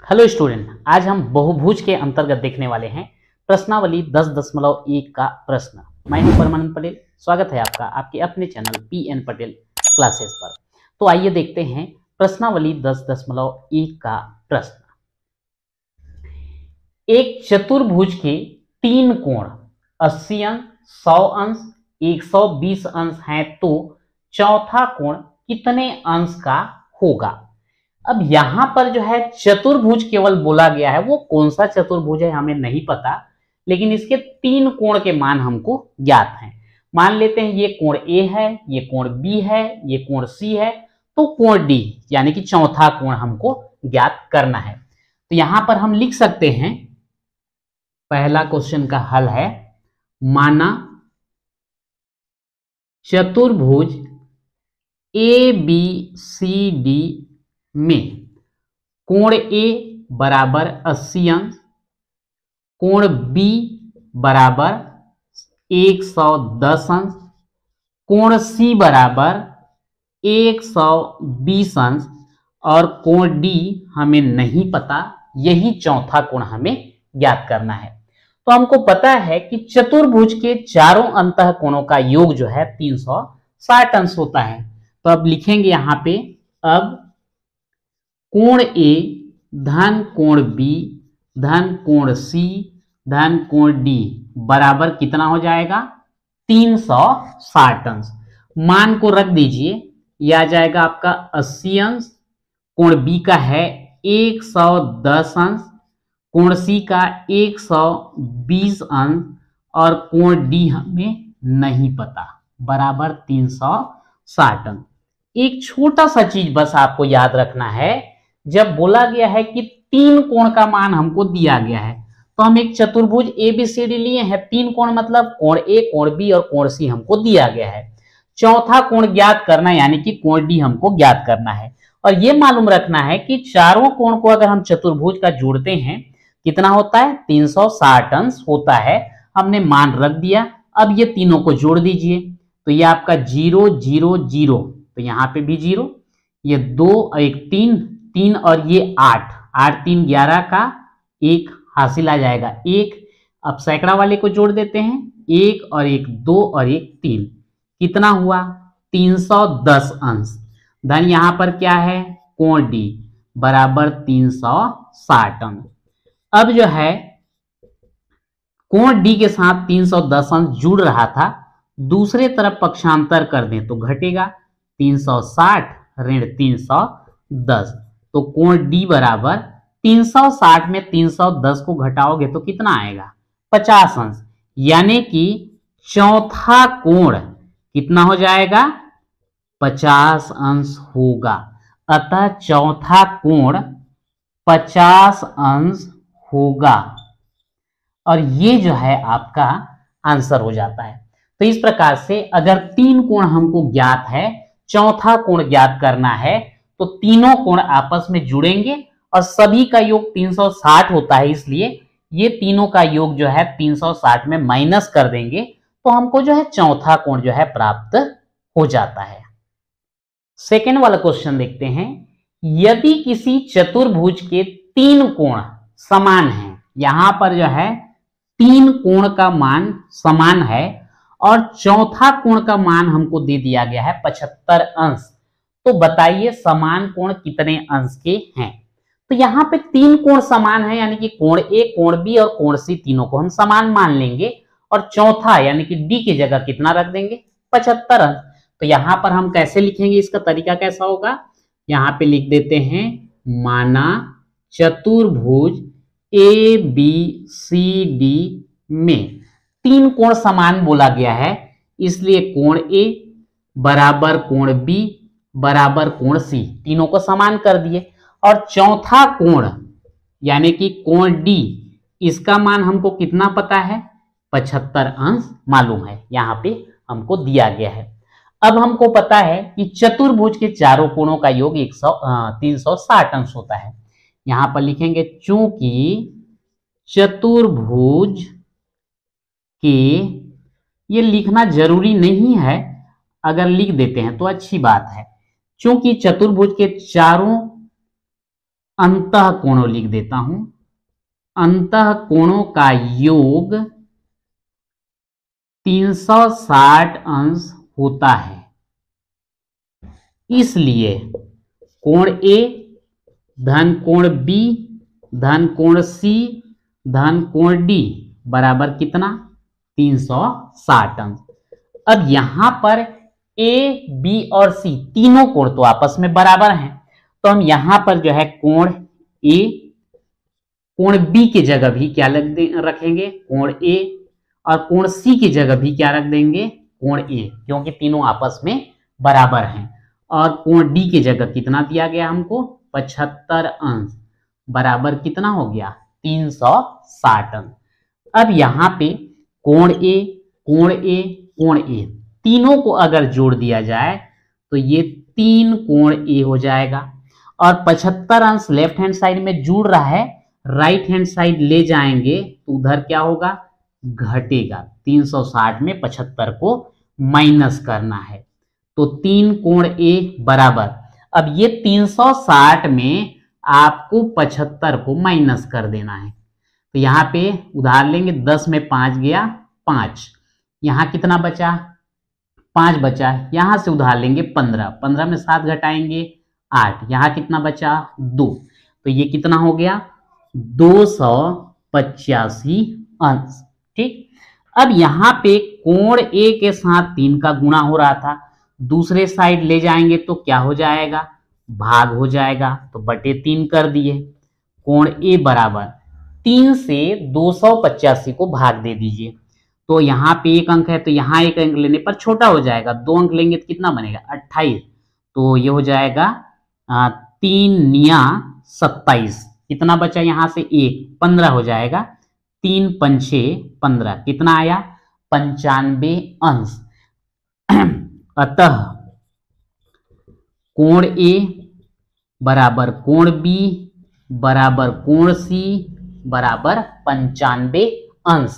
Hello student, आज हम बहुभुज के अंतर्गत देखने वाले हैं प्रश्नावली 10.1 का प्रश्न। मैं हूं परमानंद पटेल। स्वागत है आपका आपके अपने चैनल PN पटेल क्लासेस पर। तो आइए देखते हैं प्रश्नावली 10.1 का प्रश्न। एक चतुर्भुज के तीन कोण 80 अंश, 100 अंश, 120 अंश हैं, तो चौथा कोण कितने अंश का होगा? अब यहां पर जो है चतुर्भुज केवल बोला गया है, वो कौन सा चतुर्भुज है हमें नहीं पता, लेकिन इसके तीन कोण के मान हमको ज्ञात हैं। मान लेते हैं ये कोण ए है, ये कोण बी है, ये कोण सी है, तो कोण डी यानी कि चौथा कोण हमको ज्ञात करना है। तो यहां पर हम लिख सकते हैं, पहला क्वेश्चन का हल है, माना चतुर्भुज ए बी सी डी में कोण ए बराबर 80 अंश, कोण बी बराबर 110 अंश, कोण सी बराबर 120 अंश और कोण डी हमें नहीं पता, यही चौथा कोण हमें ज्ञात करना है। तो हमको पता है कि चतुर्भुज के चारों अंतः कोणों का योग जो है 360 अंश होता है। तो अब लिखेंगे यहां पे, अब कोण ए धन कोण बी धन कोण सी धन कोण डी बराबर कितना हो जाएगा? 360 अंश। मान को रख दीजिए, यह आ जाएगा आपका 80 अंश, कोण बी का है 110 अंश, कोण सी का 120 अंश और कोण डी हमें नहीं पता, बराबर 360 अंश। एक छोटा सा चीज बस आपको याद रखना है, जब बोला गया है कि तीन कोण का मान हमको दिया गया है, तो हम एक चतुर्भुज ABCD लिए हैं, तीन कोण मतलब कोण ए, कोण बी और कोण सी हमको दिया गया है। चौथा कोण ज्ञात करना यानी कि कोण डी हमको ज्ञात करना है। और यह मालूम रखना है कि चारों कोण को अगर हम चतुर्भुज का जोड़ते हैं कितना होता है? 360 अंश होता है। हमने मान रख दिया। अब ये तीनों को जोड़ दीजिए, तो ये आपका 0 0 0, तो यहाँ पे भी 0, ये 2 और 1 3 3 और ये 8 8 3 11 का 1 हासिल आ जाएगा 1। अब सैकड़ा वाले को जोड़ देते हैं, 1 और 1 2 और 1 3, कितना हुआ? 310 अंश। धन यहां पर क्या है? कोण डी बराबर 360 अंश। अब जो है कोण डी के साथ 310 अंश जुड़ रहा था, दूसरे तरफ पक्षांतर कर दें तो घटेगा 360 ऋण 310, तो कोण डी बराबर 360 में 310 को घटाओगे तो कितना आएगा? 50 अंश। यानी कि चौथा कोण कितना हो जाएगा? 50 अंश होगा। अतः चौथा कोण 50 अंश होगा और ये जो है आपका आंसर हो जाता है। तो इस प्रकार से अगर तीन कोण हमको ज्ञात है, चौथा कोण ज्ञात करना है, तो तीनों कोण आपस में जुड़ेंगे और सभी का योग 360 होता है, इसलिए ये तीनों का योग जो है 360 में माइनस कर देंगे तो हमको जो है चौथा कोण जो है प्राप्त हो जाता है। सेकेंड वाला क्वेश्चन देखते हैं। यदि किसी चतुर्भुज के तीन कोण समान हैं, यहां पर जो है तीन कोण का मान समान है और चौथा कोण का मान हमको दे दिया गया है 75 अंश, तो बताइए समान कोण कितने अंश के हैं? तो यहाँ पे तीन कोण समान है, यानी कि कोण ए, कोण बी और कोण सी तीनों को हम समान मान लेंगे और चौथा यानी कि डी की जगह कितना रख देंगे? 75 अंश। तो यहां पर हम कैसे लिखेंगे, इसका तरीका कैसा होगा? यहां पे लिख देते हैं, माना चतुर्भुज ABCD में तीन कोण समान बोला गया है, इसलिए कोण ए बराबर कोण बी बराबर कोण सी, तीनों को समान कर दिए। और चौथा कोण यानी कि कोण डी, इसका मान हमको कितना पता है? 75 अंश मालूम है, यहां पे हमको दिया गया है। अब हमको पता है कि चतुर्भुज के चारों कोणों का योग 360 अंश होता है। यहां पर लिखेंगे, चूंकि चतुर्भुज के, ये लिखना जरूरी नहीं है, अगर लिख देते हैं तो अच्छी बात है। चूंकि चतुर्भुज के चारों अंतः कोणों लिख देता हूं, अंतः कोणों का योग 360 अंश होता है। इसलिए कोण ए धन कोण बी धन कोण सी धन कोण डी बराबर कितना 360 अंश। अब यहां पर ए बी और सी तीनों कोण तो आपस में बराबर हैं, तो हम यहां पर जो है कोण ए कोण बी की जगह भी क्या रखेंगे कोण ए, और कोण सी की जगह भी क्या रख देंगे कोण ए, क्योंकि तीनों आपस में बराबर हैं। और कोण डी की जगह कितना दिया गया हमको 75 अंश बराबर कितना हो गया 360 अंश। अब यहां पे कोण ए कोण ए कोण ए तीनों को अगर जोड़ दिया जाए तो ये 3 कोण ए हो जाएगा, और 75 अंश लेफ्ट हैंड साइड में जुड़ रहा है, राइट हैंड साइड ले जाएंगे तो उधर क्या होगा घटेगा। 360 में 75 को माइनस करना है, तो 3 कोण ए बराबर, अब ये 360 में आपको 75 को माइनस कर देना है। तो यहां पे उधार लेंगे, 10 में 5 गया 5, यहां कितना बचा 5 बचा, यहां से उधार लेंगे 15, 15 में 7 घटाएंगे 8, यहां कितना बचा 2, तो ये कितना हो गया 285 अंश। ठीक, अब यहां पे कोण ए के साथ 3 का गुणा हो रहा था, दूसरे साइड ले जाएंगे तो क्या हो जाएगा भाग हो जाएगा, तो बटे 3 कर दिए। कोण ए बराबर 3 से 285 को भाग दे दीजिए, तो यहाँ पे 1 अंक है तो यहाँ 1 अंक लेने पर छोटा हो जाएगा, 2 अंक लेंगे तो कितना बनेगा 28, तो ये हो जाएगा 3 निया 27, कितना बचा यहाँ से 1 15 हो जाएगा, 3 पंचे 15 कितना आया 95 अंश। अतः कोण ए बराबर कोण बी बराबर कोण सी बराबर 95 अंश।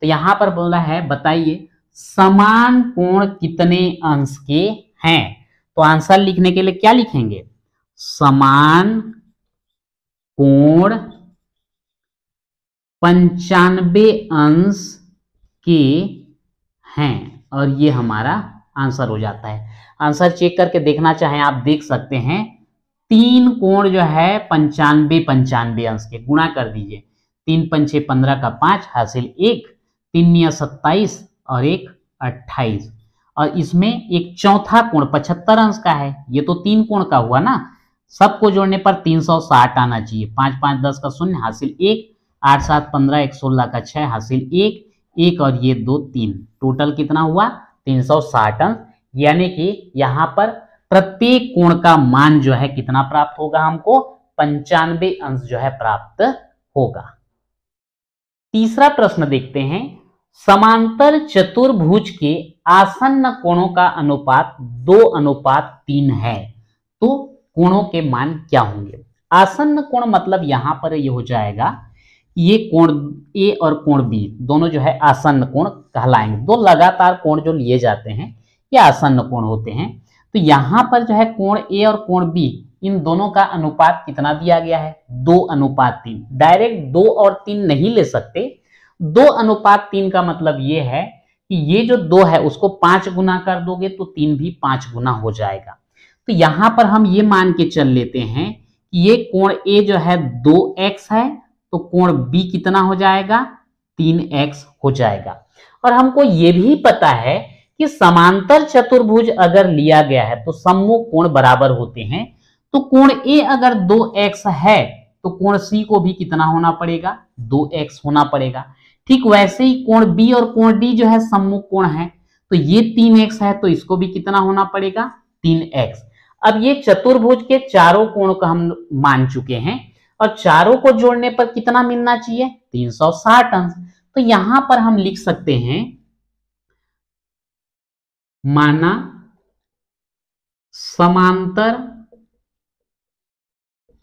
तो यहां पर बोला है बताइए समान कोण कितने अंश के हैं, तो आंसर लिखने के लिए क्या लिखेंगे समान कोण 95 अंश के हैं, और ये हमारा आंसर हो जाता है। आंसर चेक करके देखना चाहें आप देख सकते हैं, 3 कोण जो है 95 अंश के गुणा कर दीजिए, 3 पंचे 15 का 5 हासिल 1, 3 निया 27 और 1 28, और इसमें एक चौथा कोण 75 अंश का है, ये तो 3 कोण का हुआ ना, सबको जोड़ने पर 360 आना चाहिए, 5 5 10 का 0 हासिल 1, 8 7 15 1 16 का 6 हासिल 1 1 और ये 2 3, टोटल कितना हुआ 360 अंश। यानी कि यहाँ पर प्रत्येक कोण का मान जो है कितना प्राप्त होगा हमको 95 अंश जो है प्राप्त होगा। तीसरा प्रश्न देखते हैं, समांतर चतुर्भुज के आसन्न कोणों का अनुपात 2:3 है, तो कोणों के मान क्या होंगे। आसन्न कोण मतलब यहां पर ये हो जाएगा, ये कोण ए और कोण बी दोनों जो है आसन्न कोण कहलाएंगे, दो लगातार कोण जो लिए जाते हैं ये आसन्न कोण होते हैं। तो यहां पर जो है कोण ए और कोण बी इन दोनों का अनुपात कितना दिया गया है 2:3, डायरेक्ट 2 और 3 नहीं ले सकते, 2:3 का मतलब ये है कि ये जो 2 है उसको 5 गुना कर दोगे तो 3 भी 5 गुना हो जाएगा। तो यहां पर हम ये मान के चल लेते हैं कि ये कोण ए जो है 2x है, तो कोण बी कितना हो जाएगा 3x हो जाएगा। और हमको ये भी पता है कि समांतर चतुर्भुज अगर लिया गया है तो सम्मुख कोण बराबर होते हैं, तो कोण ए अगर 2x है तो कोण सी को भी कितना होना पड़ेगा 2x होना पड़ेगा। ठीक वैसे ही कोण बी और कोण डी जो है सम्मुख कोण है, तो ये 3x है तो इसको भी कितना होना पड़ेगा 3x। अब ये चतुर्भुज के चारों कोण को हम मान चुके हैं, और चारों को जोड़ने पर कितना मिलना चाहिए 360 अंश। तो यहां पर हम लिख सकते हैं, माना समांतर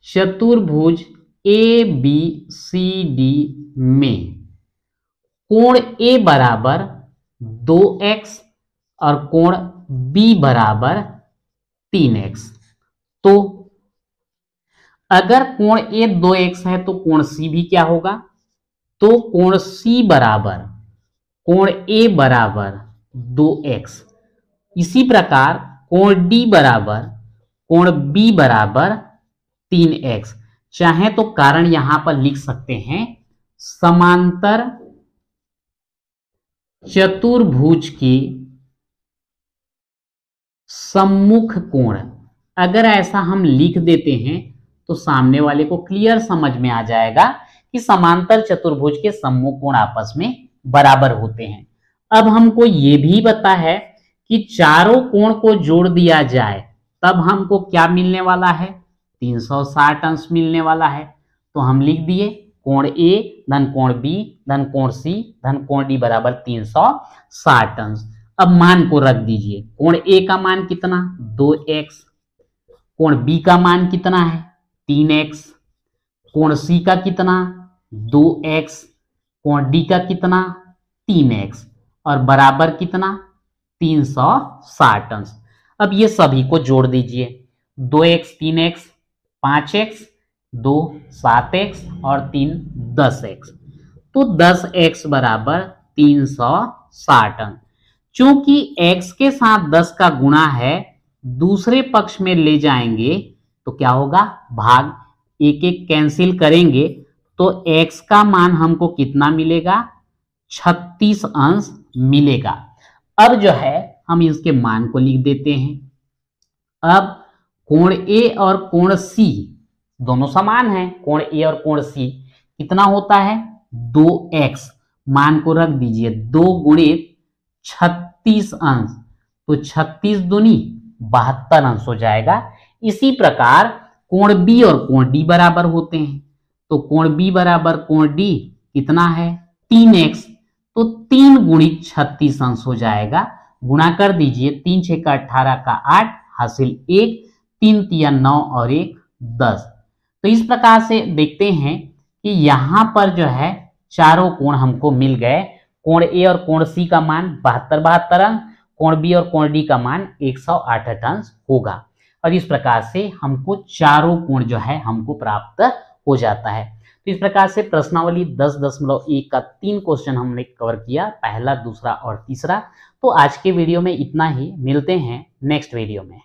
चतुर्भुज ए बी सी डी में कोण ए बराबर 2x और कोण बी बराबर 3x, तो अगर कोण ए 2x है तो कोण सी भी क्या होगा, तो कोण सी बराबर कोण ए बराबर 2x। इसी प्रकार कोण डी बराबर कोण बी बराबर 3x। चाहे तो कारण यहां पर लिख सकते हैं, समांतर चतुर्भुज के सम्मुख कोण। अगर ऐसा हम लिख देते हैं तो सामने वाले को क्लियर समझ में आ जाएगा कि समांतर चतुर्भुज के सम्मुख कोण आपस में बराबर होते हैं। अब हमको ये भी पता है कि चारों कोण को जोड़ दिया जाए तब हमको क्या मिलने वाला है, 360 अंश मिलने वाला है। तो हम लिख दिए कोण ए धन कोण बी धन कोण सी धन कोण डी बराबर 360 अंश। अब मान को रख दीजिए, कोण ए का मान कितना 2x, कोण बी का मान कितना है 3x, कोण सी का कितना 2x, कोण डी का कितना 3x और बराबर कितना 360 अंश। अब ये सभी को जोड़ दीजिए, 2x 3x 5x 2 7x और 3 10x, तो 10x बराबर 360 अंश। चूंकि x के साथ 10 का गुणा है, दूसरे पक्ष में ले जाएंगे तो क्या होगा, भाग एक एक कैंसिल करेंगे तो x का मान हमको कितना मिलेगा 36 अंश मिलेगा। अब जो है हम इसके मान को लिख देते हैं। अब कोण ए और कोण सी दोनों समान हैं, कोण ए और कोण सी कितना होता है 2x, मान को रख दीजिए 2 गुणित 36 अंश, तो 36 दूनी 72 अंश हो जाएगा। इसी प्रकार कोण बी और कोण डी बराबर होते हैं, तो कोण बी बराबर कोण डी कितना है 3x, तो 3 गुणित 36 अंश हो जाएगा। गुणा कर दीजिए, 3 6 का 18 का 8 हासिल 1, 3 तिया 9 और 1 10। तो इस प्रकार से देखते हैं कि यहां पर जो है चारों कोण हमको मिल गए। कोण ए और कोण सी का मान 72 अंश, कोण बी और कोण डी का मान 108 अंश होगा। और इस प्रकार से हमको चारों कोण जो है हमको प्राप्त हो जाता है। तो इस प्रकार से प्रश्नावली 10.1 का 3 क्वेश्चन हमने कवर किया, पहला, दूसरा और तीसरा। तो आज के वीडियो में इतना ही, मिलते हैं नेक्स्ट वीडियो में।